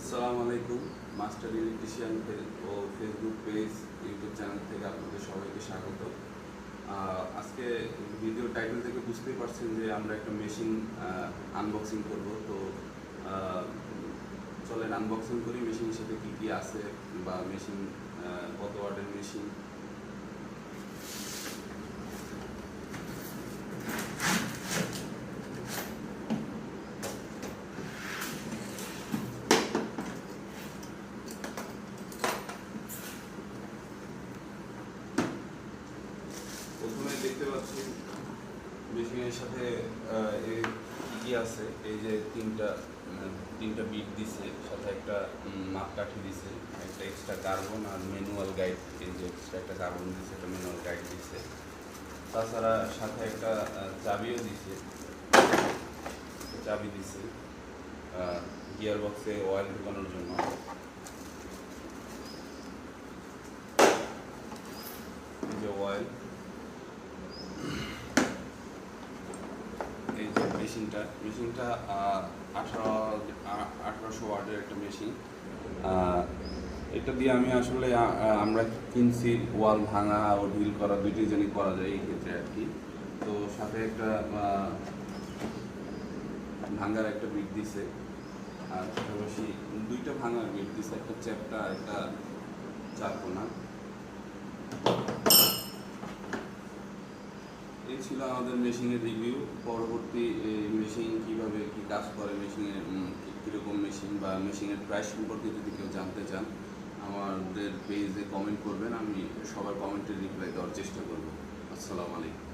আসসালামু আলাইকুম। Master electrician ও Facebook page, YouTube channel থেকে আপনাদের সবাইকে স্বাগত। আজকে ভিডিও টাইটেল থেকে বুঝতেই পারছেন যে আমরা একটা মেশিন আনবক্সিং করব। তো চলেন আনবক্সিং করি মেশিনের সাথে কী কী আছে বা মেশিন কত ওয়াটের মেশিন। প্রথমে দেখতে পাচ্ছি মেশিনের সাথে কি আছে, এই যে তিনটা বিট দিছে, সাথে একটা মাপকাঠি দিছে, একটা এক্সট্রা কার্বন আর ম্যানুয়াল গাইড। এই যে এক্সট্রা একটা কার্বন দিছে, একটা ম্যানুয়াল গাইড দিছে। তাছাড়া সাথে একটা চাবিও দিছে, চাবি দিছে গিয়ার বক্সে অয়েল ঢুকানোর জন্য। এই যে অয়েল, এই যে মেশিনটা 1800 ওয়াটের একটা মেশিন। এটা দিয়ে আমি আসলে আমরা কিনছি ওয়াল ভাঙা ও ড্রিল করা দুইটি জানি করা যায় এই ক্ষেত্রে আর কি। তো সাথে একটা ভাঙার একটা বিট দিছে, আর পাশাপাশি দুইটা ভাঙার বিট দিছে, একটা চ্যাপটা একটা চারকোনা। এই ছিল আমাদের মেশিনের রিভিউ। পরবর্তী মেশিন কীভাবে কী কাজ করে, মেশিনের কীরকম মেশিন বা মেশিনের প্রাইস সম্পর্কে যদি কেউ জানতে চান, আমাদের পেজে কমেন্ট করবেন, আমি সবার কমেন্টের রিপ্লাই দেওয়ার চেষ্টা করব। আসসালামু আলাইকুম।